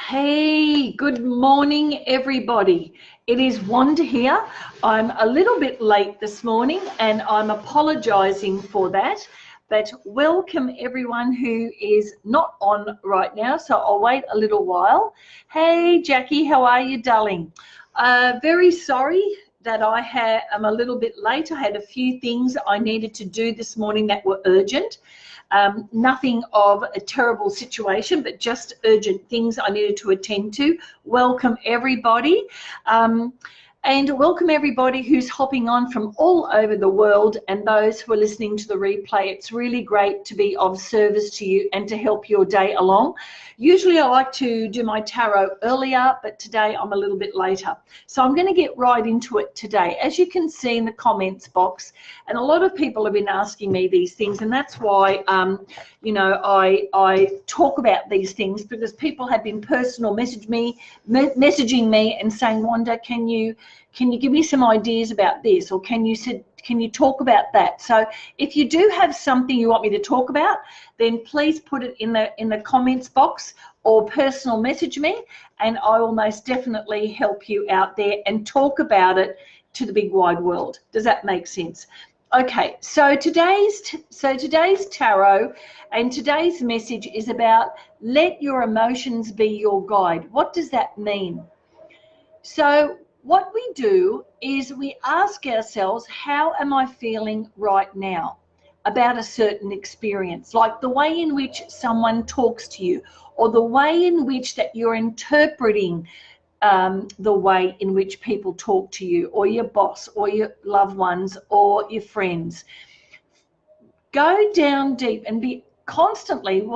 Hey, good morning, everybody. It is Wanda here. I'm a little bit late this morning and I'm apologizing for that. But welcome everyone who is not on right now. So I'll wait a little while. Hey, Jackie, how are you, darling? Very sorry that I am a little bit late. I had a few things I needed to do this morning that were urgent. Nothing of a terrible situation, but just urgent things I needed to attend to. Welcome everybody. And welcome everybody who's hopping on from all over the world and those who are listening to the replay. It's really great to be of service to you and to help your day along. Usually I like to do my tarot earlier, but today I'm a little bit later. So I'm going to get right into it today. As you can see in the comments box, and a lot of people have been asking me these things, and that's why, I talk about these things, because people have been personal messaging me and saying, Wanda, can you give me some ideas about this, or can you talk about that? So if you do have something you want me to talk about, then please put it in the comments box or personal message me, and I will most definitely help you out there and talk about it to the big wide world. Does that make sense? Okay, so today's tarot and today's message is about let your emotions be your guide. What does that mean? So what we do is we ask ourselves, how am I feeling right now about a certain experience? Like the way in which someone talks to you, or the way in which that you're interpreting the way in which people talk to you, or your boss, or your loved ones, or your friends. Go down deep and be constantly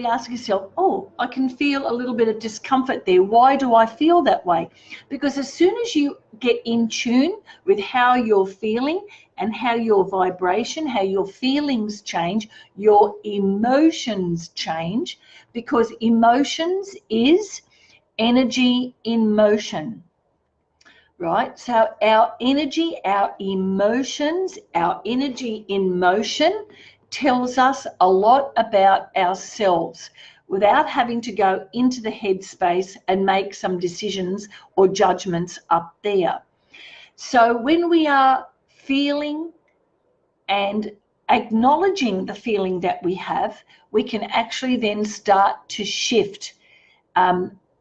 ask yourself, oh, I can feel a little bit of discomfort there. Why do I feel that way? Because as soon as you get in tune with how you're feeling and how your vibration, how your feelings change, your emotions change, because emotions is energy in motion, right? So our energy, our emotions, our energy in motion tells us a lot about ourselves without having to go into the headspace and make some decisions or judgments up there. So when we are feeling and acknowledging the feeling that we have, we can actually then start to shift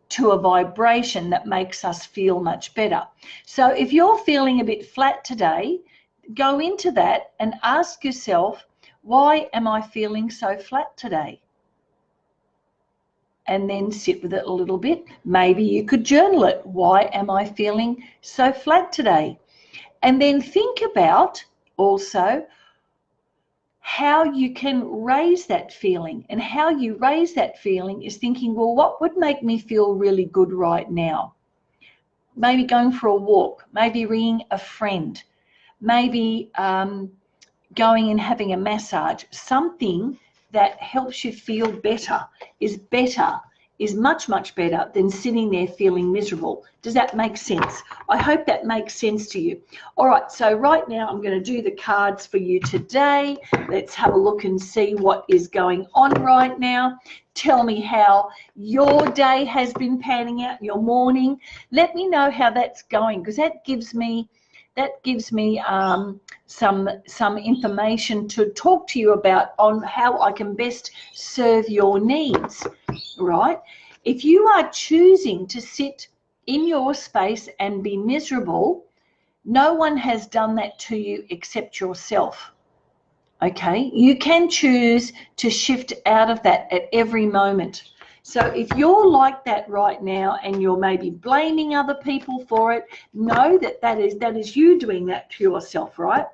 to a vibration that makes us feel much better. So if you're feeling a bit flat today, go into that and ask yourself, why am I feeling so flat today? And then sit with it a little bit. Maybe you could journal it. Why am I feeling so flat today? And then think about also how you can raise that feeling. And how you raise that feeling is thinking, well, what would make me feel really good right now? Maybe going for a walk, maybe ringing a friend, maybe going and having a massage. Something that helps you feel better is much, much better than sitting there feeling miserable. Does that make sense? I hope that makes sense to you. All right, so right now I'm going to do the cards for you today. Let's have a look and see what is going on right now. Tell me how your day has been panning out, your morning. Let me know how that's going, because that gives me some information to talk to you about on how I can best serve your needs, right? If you are choosing to sit in your space and be miserable, no one has done that to you except yourself, okay? You can choose to shift out of that at every moment. So if you're like that right now and you're maybe blaming other people for it, know that is you doing that to yourself, right?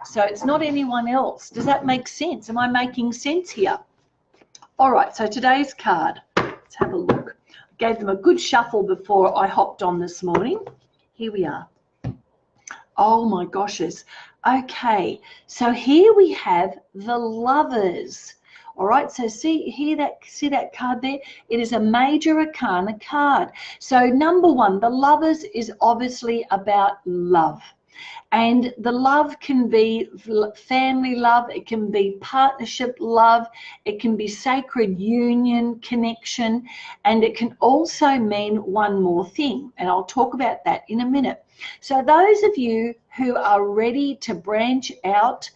So it's not anyone else. Does that make sense? Am I making sense here? All right, so today's card, let's have a look. I gave them a good shuffle before I hopped on this morning. Here we are. Oh my goshes. Okay, so here we have the Lovers. All right, so see that card there? It is a major arcana card. So number one, the Lovers is obviously about love. And the love can be family love, it can be partnership love, it can be sacred union, connection, and it can also mean one more thing. And I'll talk about that in a minute. So those of you who are ready to branch out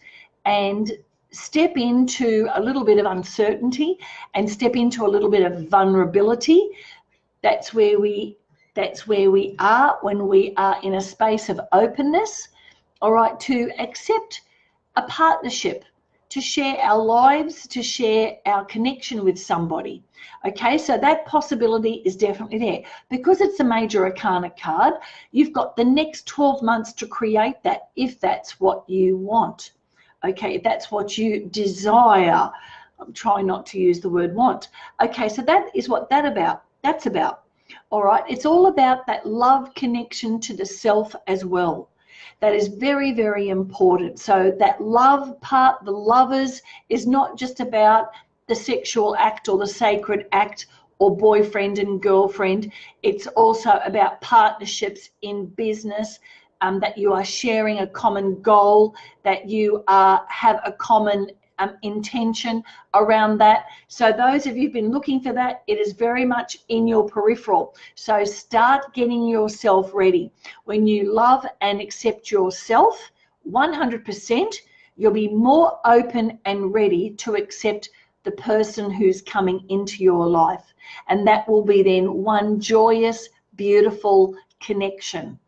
and step into a little bit of uncertainty and step into a little bit of vulnerability, that's where we are when we are in a space of openness, all right, to accept a partnership, to share our lives, to share our connection with somebody. Okay, so that possibility is definitely there. Because it's a major arcana card, you've got the next 12 months to create that if that's what you want. Okay, if that's what you desire. I'm trying not to use the word want. Okay, so that is what that's about. All right, it's all about that love connection to the self as well. That is very, very important. So that love part, the lovers, is not just about the sexual act or the sacred act or boyfriend and girlfriend. It's also about partnerships in business, that you are sharing a common goal, that you have a common intention around that. So those of you who've been looking for that, it is very much in your peripheral. So start getting yourself ready. When you love and accept yourself 100%, you'll be more open and ready to accept the person who's coming into your life. And that will be then one joyous, beautiful connection.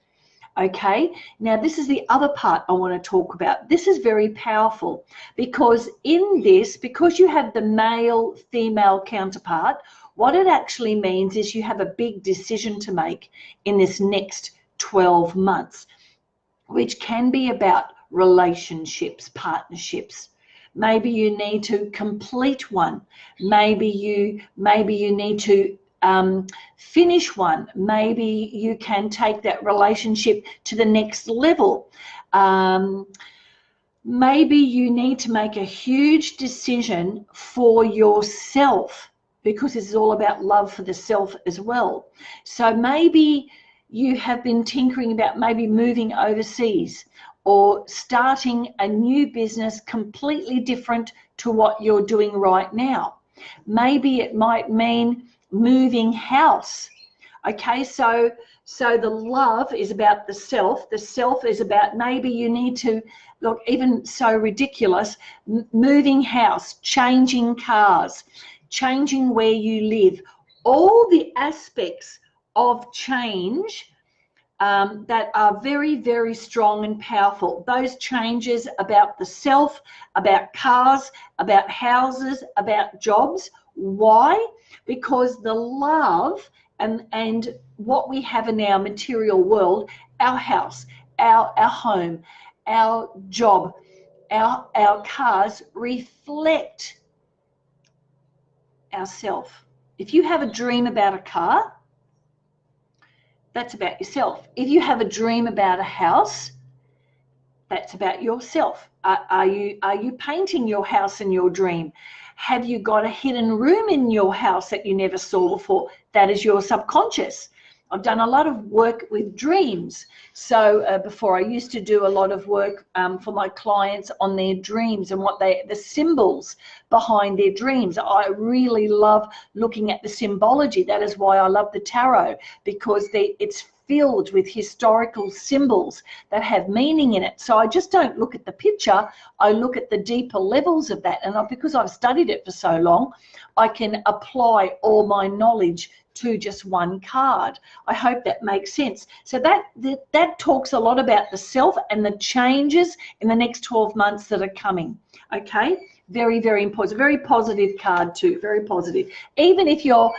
Okay, now this is the other part I want to talk about. This is very powerful because in this, because you have the male female counterpart, what it actually means is you have a big decision to make in this next 12 months, which can be about relationships, partnerships. Maybe you need to complete one. Maybe you need to finish one. Maybe you can take that relationship to the next level. Maybe you need to make a huge decision for yourself, because it's all about love for the self as well. So maybe you have been tinkering about maybe moving overseas or starting a new business completely different to what you're doing right now. Maybe it might mean moving house. Okay, so the love is about the self is about, maybe you need to, look, even so ridiculous, moving house, changing cars, changing where you live, all the aspects of change that are very, very strong and powerful. Those changes about the self, about cars, about houses, about jobs. Why? Because the love and what we have in our material world, our house, our home, our job, our cars reflect ourself. If you have a dream about a car, that's about yourself. If you have a dream about a house, that's about yourself. Are you painting your house in your dream? Have you got a hidden room in your house that you never saw before? That is your subconscious. I've done a lot of work with dreams. So before, I used to do a lot of work for my clients on their dreams and the symbols behind their dreams. I really love looking at the symbology. That is why I love the tarot, because it's filled with historical symbols that have meaning in it. So I just don't look at the picture, I look at the deeper levels of that. And because I've studied it for so long, I can apply all my knowledge to just one card. I hope that makes sense. So that talks a lot about the self and the changes in the next 12 months that are coming. Okay, very, very important. Very positive card too, very positive. Even if you're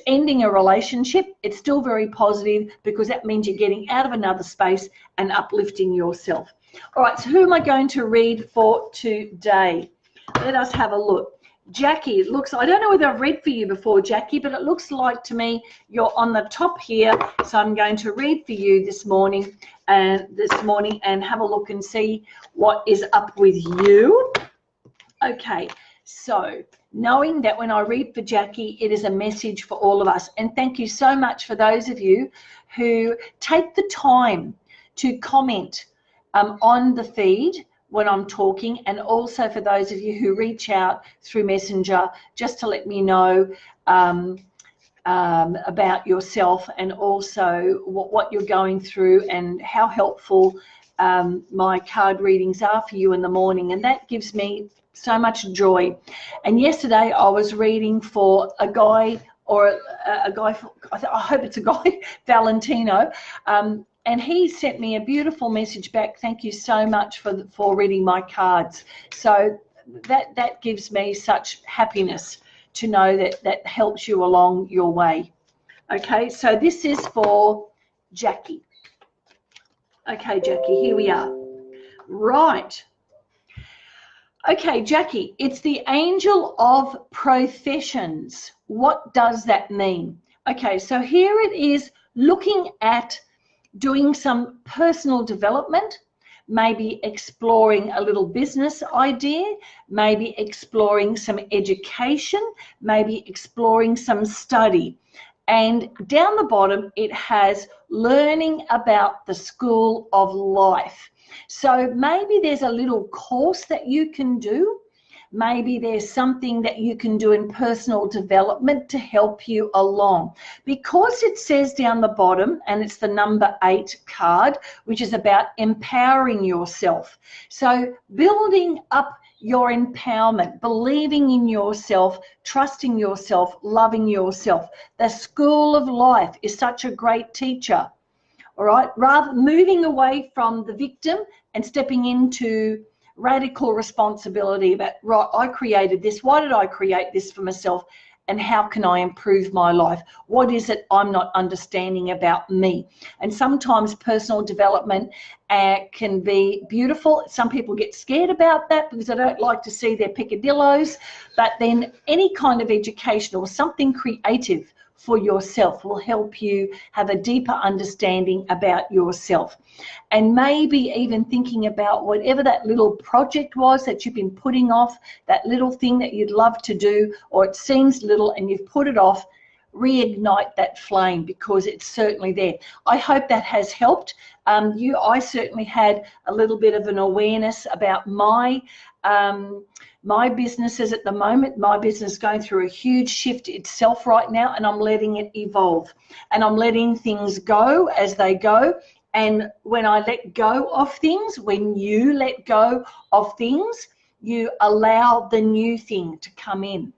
ending a relationship, it's still very positive, because that means you're getting out of another space and uplifting yourself. All right, so who am I going to read for today? Let us have a look. Jackie, it looks, I don't know whether I've read for you before, Jackie, but it looks like to me you're on the top here. So I'm going to read for you this morning and have a look and see what is up with you. Okay, so knowing that when I read for Jackie, it is a message for all of us. And thank you so much for those of you who take the time to comment on the feed when I'm talking, and also for those of you who reach out through Messenger just to let me know about yourself, and also what you're going through and how helpful my card readings are for you in the morning. And that gives me so much joy. And yesterday I was reading for a guy, or a guy, I hope it's a guy, Valentino, and he sent me a beautiful message back. Thank you so much for reading my cards. So that gives me such happiness to know that helps you along your way. Okay, so this is for Jackie. Okay, Jackie, here we are. Right. Okay, Jackie, it's the angel of professions. What does that mean? Okay, so here it is, looking at doing some personal development, maybe exploring a little business idea, maybe exploring some education, maybe exploring some study. And down the bottom, it has learning about the school of life. So maybe there's a little course that you can do. Maybe there's something that you can do in personal development to help you along. Because it says down the bottom, and it's the number 8 card, which is about empowering yourself. So building up your empowerment, believing in yourself, trusting yourself, loving yourself. The school of life is such a great teacher. All right, rather moving away from the victim and stepping into radical responsibility about, right, I created this. Why did I create this for myself? And how can I improve my life? What is it I'm not understanding about me? And sometimes personal development can be beautiful. Some people get scared about that because they don't like to see their peccadillos. But then any kind of education or something creative for yourself will help you have a deeper understanding about yourself. And maybe even thinking about whatever that little project was that you've been putting off, that little thing that you'd love to do, or it seems little and you've put it off, reignite that flame, because it's certainly there. I hope that has helped you. I certainly had a little bit of an awareness about my businesses at the moment. My business is going through a huge shift itself right now, and I'm letting it evolve, and I'm letting things go as they go. And when I let go of things, when you let go of things, you allow the new thing to come in.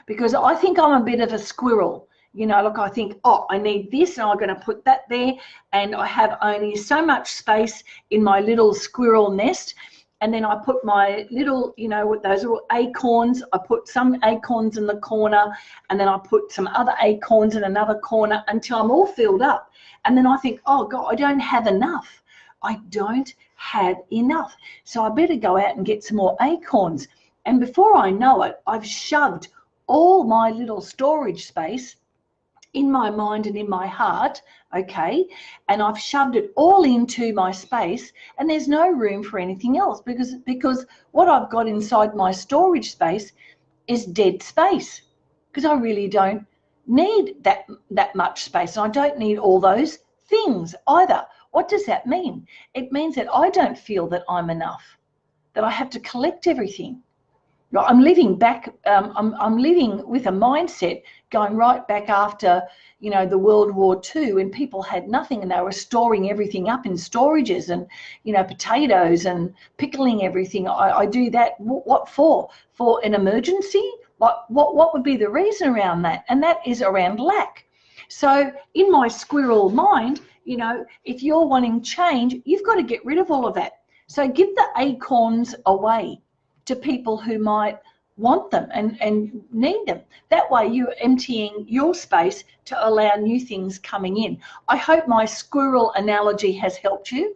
Because I think I'm a bit of a squirrel. You know, look, I think, oh, I need this and I'm going to put that there, and I have only so much space in my little squirrel nest. And then I put my little, you know, with those little acorns, I put some acorns in the corner, and then I put some other acorns in another corner until I'm all filled up. And then I think, oh God, I don't have enough. I don't have enough. So I better go out and get some more acorns. And before I know it, I've shoved all my little storage space in my mind and in my heart, okay, and I've shoved it all into my space, and there's no room for anything else, because what I've got inside my storage space is dead space, because I really don't need that much space, and I don't need all those things either. What does that mean? It means that I don't feel that I'm enough, that I have to collect everything. I'm living back, I'm living with a mindset going right back after, you know, the World War II, when people had nothing and they were storing everything up in storages, and, you know, potatoes and pickling everything. I do that. What for? For an emergency? What would be the reason around that? And that is around lack. So in my squirrel mind, you know, if you're wanting change, you've got to get rid of all of that. So give the acorns away to people who might want them and need them. That way you're emptying your space to allow new things coming in. I hope my squirrel analogy has helped you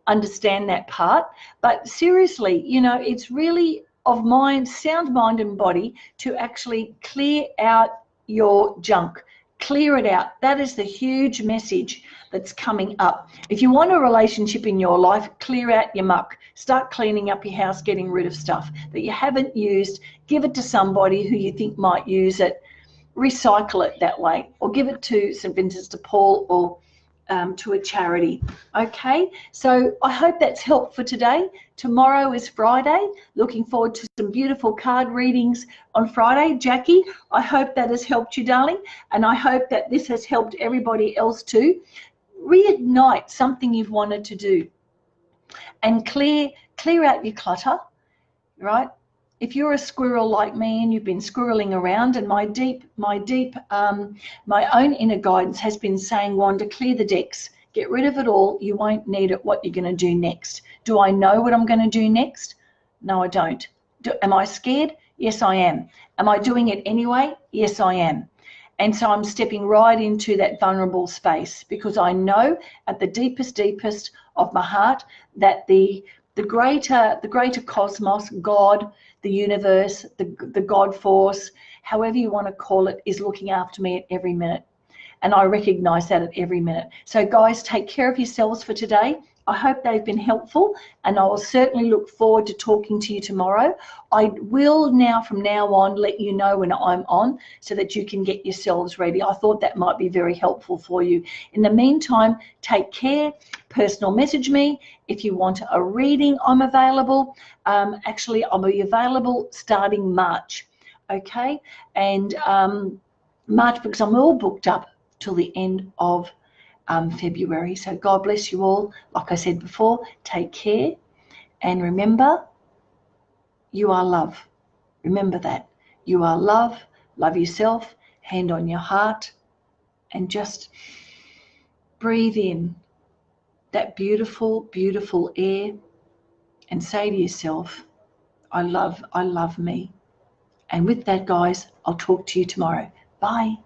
understand that part. But seriously, you know, it's really of mind, sound mind and body, to actually clear out your junk. Clear it out. That is the huge message that's coming up. If you want a relationship in your life, clear out your muck. Start cleaning up your house, getting rid of stuff that you haven't used. Give it to somebody who you think might use it. Recycle it that way, or give it to St. Vincent de Paul, or to a charity. Okay, so I hope that's helped for today. Tomorrow is Friday. Looking forward to some beautiful card readings on Friday. Jackie, I hope that has helped you, darling, and I hope that this has helped everybody else too. Reignite something you've wanted to do and clear out your clutter, right? If you're a squirrel like me and you've been squirreling around, and my own inner guidance has been saying, Wanda, clear the decks, get rid of it all. You won't need it. What you're going to do next? Do I know what I'm going to do next? No, I don't. Am I scared? Yes, I am. Am I doing it anyway? Yes, I am. And so I'm stepping right into that vulnerable space, because I know at the deepest of my heart that the greater cosmos, God, the universe, the God force, however you want to call it, is looking after me at every minute. And I recognize that at every minute. So guys, take care of yourselves for today. I hope they've been helpful, and I will certainly look forward to talking to you tomorrow. I will now, from now on, let you know when I'm on so that you can get yourselves ready. I thought that might be very helpful for you. In the meantime, take care. Personal message me. If you want a reading, I'm available. Actually, I'll be available starting March. Okay? And March, because I'm all booked up till the end of February. So God bless you all. Like I said before, take care, and remember, you are love. Remember that. You are love. Love yourself. Hand on your heart, and just breathe in that beautiful, beautiful air and say to yourself, I love me. And with that, guys, I'll talk to you tomorrow. Bye.